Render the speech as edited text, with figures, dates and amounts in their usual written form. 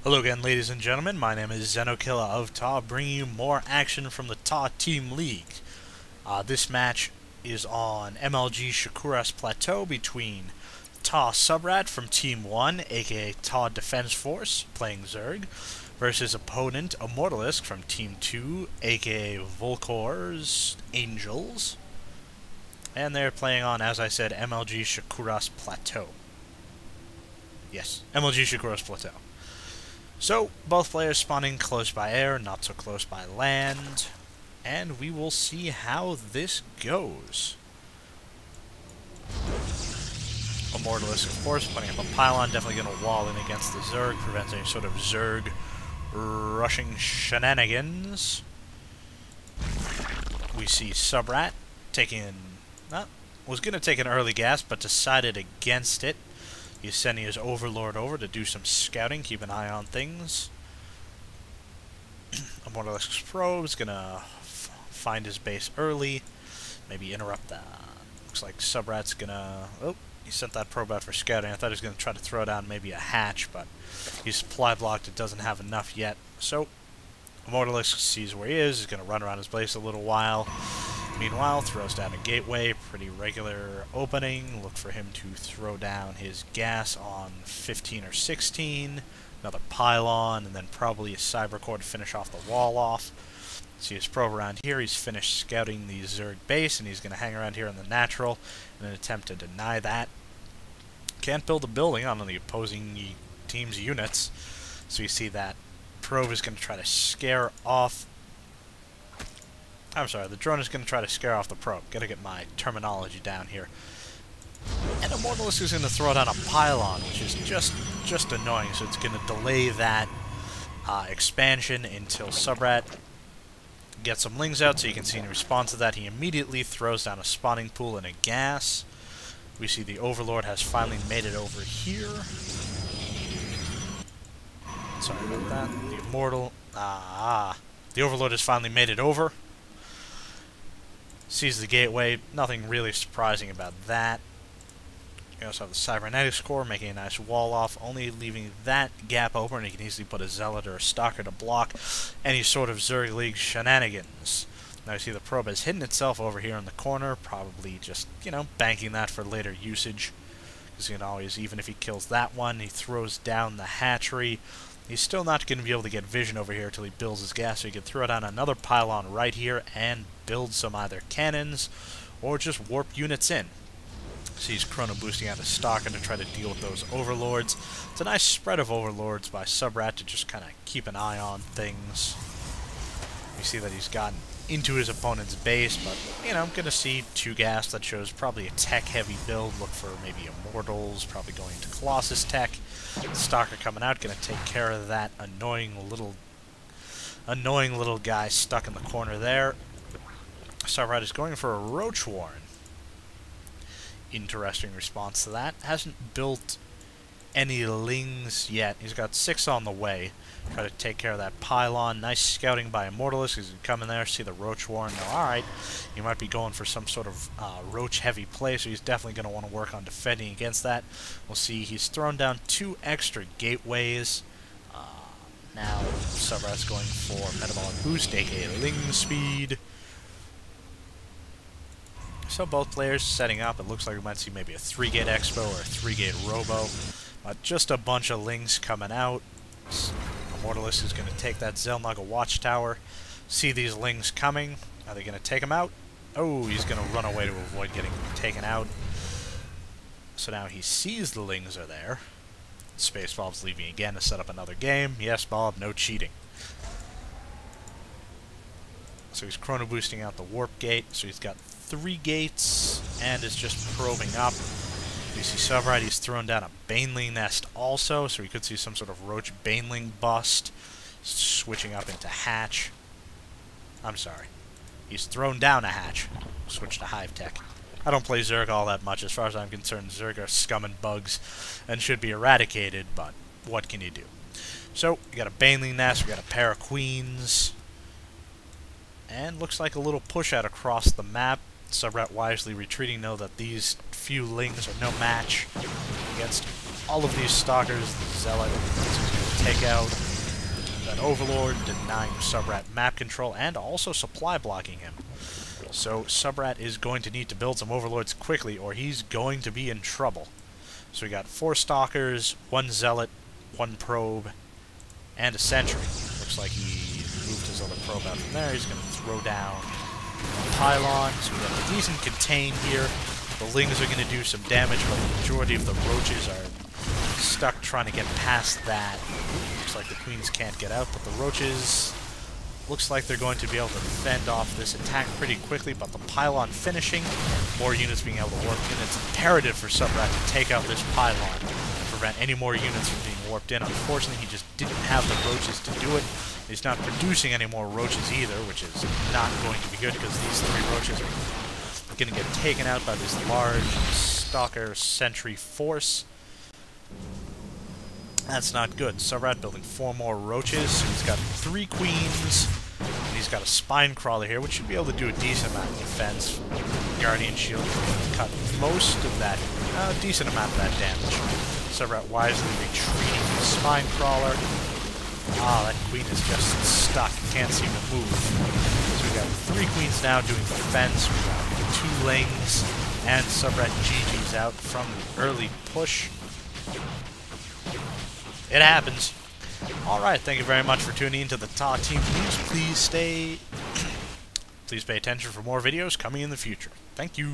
Hello again, ladies and gentlemen. My name is Xenokilla of TAW, bringing you more action from the TAW Team League. This match is on MLG Shakura's Plateau between TAWsubrat from Team 1, aka TAW Defense Force, playing Zerg, versus opponent ImmortalLisk from Team 2, aka Vulkor's Angels. And they're playing on, as I said, MLG Shakura's Plateau. Yes, MLG Shakura's Plateau. So, both players spawning close by air, not so close by land, and we will see how this goes. ImmortalLisk, of course, putting up a pylon, definitely going to wall in against the Zerg, prevents any sort of Zerg rushing shenanigans. We see Subrat taking, was going to take an early gas, but decided against it. He's sending his Overlord over to do some scouting, keep an eye on things. ImmortalLisk's probe is gonna find his base early, maybe interrupt that. Looks like Subrat's gonna... Oh, he sent that probe out for scouting. I thought he was gonna try to throw down maybe a hatch, but he's supply blocked. It doesn't have enough yet. So, ImmortalLisk sees where he is. He's gonna run around his base a little while. Meanwhile, throws down a gateway, pretty regular opening. Look for him to throw down his gas on 15 or 16. Another pylon, and then probably a cyber core to finish off the wall off. See his probe around here. He's finished scouting the Zerg base, and he's going to hang around here in the natural in an attempt to deny that. Can't build a building on the opposing team's units. So you see that probe is going to try to scare off... I'm sorry, the drone is going to try to scare off the probe. Gotta get my terminology down here. And ImmortalLisk is going to throw down a pylon, which is just annoying, so it's going to delay that expansion until Subrat gets some lings out, so you can see in response to that, he immediately throws down a spawning pool and a gas. We see the Overlord has finally made it over here. Sorry about that. The Overlord has finally made it over. Sees the gateway, nothing really surprising about that. You also have the Cybernetics core making a nice wall off, only leaving that gap open. You can easily put a Zealot or a Stalker to block any sort of Zerg League shenanigans. Now you see the probe has hidden itself over here in the corner, probably just, banking that for later usage. Because you can always, even if he kills that one, he throws down the hatchery. He's still not going to be able to get vision over here until he builds his gas, so he can throw down another pylon right here and build some either cannons or just warp units in. So he's chrono boosting out a Stalker to try to deal with those Overlords. It's a nice spread of Overlords by Subrat to just kind of keep an eye on things. You see that he's gotten into his opponent's base, but, I'm going to see 2 gas. That shows probably a tech-heavy build. Look for maybe Immortals, probably going to Colossus tech. Stalker coming out, going to take care of that annoying little guy stuck in the corner there. Subrat is going for a Roach Warren. Interesting response to that. Hasn't built any lings yet. He's got 6 on the way. Try to take care of that pylon. Nice scouting by ImmortalLisk. He's come in there, see the Roach Warren. Now, alright, he might be going for some sort of Roach-heavy play, so he's definitely going to want to work on defending against that. We'll see he's thrown down 2 extra gateways. Now, Subrat's going for Metabolic Boost, aka Ling Speed. So both players setting up. It looks like we might see maybe a 3-gate Expo or a 3-gate Robo. Just a bunch of lings coming out. ImmortalLisk is going to take that Xenokilla Watchtower. See these lings coming. Are they going to take him out? Oh, he's going to run away to avoid getting taken out. So now he sees the lings are there. Space Bob's leaving again to set up another game. Yes, Bob, no cheating. So he's chrono boosting out the warp gate. So he's got 3 gates and is just probing up. You see Subrat, he's thrown down a Baneling nest also, so we could see some sort of Roach Baneling bust. Switching up into hatch. I'm sorry. He's thrown down a hatch. Switch to hive tech. I don't play Zerg all that much. As far as I'm concerned, Zerg are scum and bugs and should be eradicated, but what can you do? So, we got a Baneling nest, we got a pair of queens. And looks like a little push out across the map. Subrat wisely retreating, know that these few lings are no match against all of these stalkers. The Zealot take out that Overlord, denying Subrat map control, and also supply blocking him. So Subrat is going to need to build some Overlords quickly, or he's going to be in trouble. So we got 4 Stalkers, 1 Zealot, 1 Probe, and a Sentry. Looks like he moved his other Probe out from there. He's going to throw down a Pylon. So we got a decent contain here. The Lings are going to do some damage, but the majority of the Roaches are stuck trying to get past that. Looks like the Queens can't get out, but the Roaches looks like they're going to be able to fend off this attack pretty quickly, but the Pylon finishing, more units being able to warp in. It's imperative for Subrat to take out this Pylon to prevent any more units from being warped in. Unfortunately, he just didn't have the Roaches to do it. He's not producing any more Roaches either, which is not going to be good because these 3 Roaches are going to get taken out by this large Stalker Sentry force. That's not good. Subrat building 4 more Roaches, so he's got 3 Queens, and he's got a Spine Crawler here, which should be able to do a decent amount of defense. Guardian Shield can cut most of that, decent amount of that damage. Subrat wisely retreating the Spine Crawler. Ah, that Queen is just stuck, can't seem to move. So we've got 3 Queens now doing defense, we've got 2 Lings, and Subrat GG's out from the early push. It happens. Alright, thank you very much for tuning into the TAW Team News. Please pay attention for more videos coming in the future. Thank you.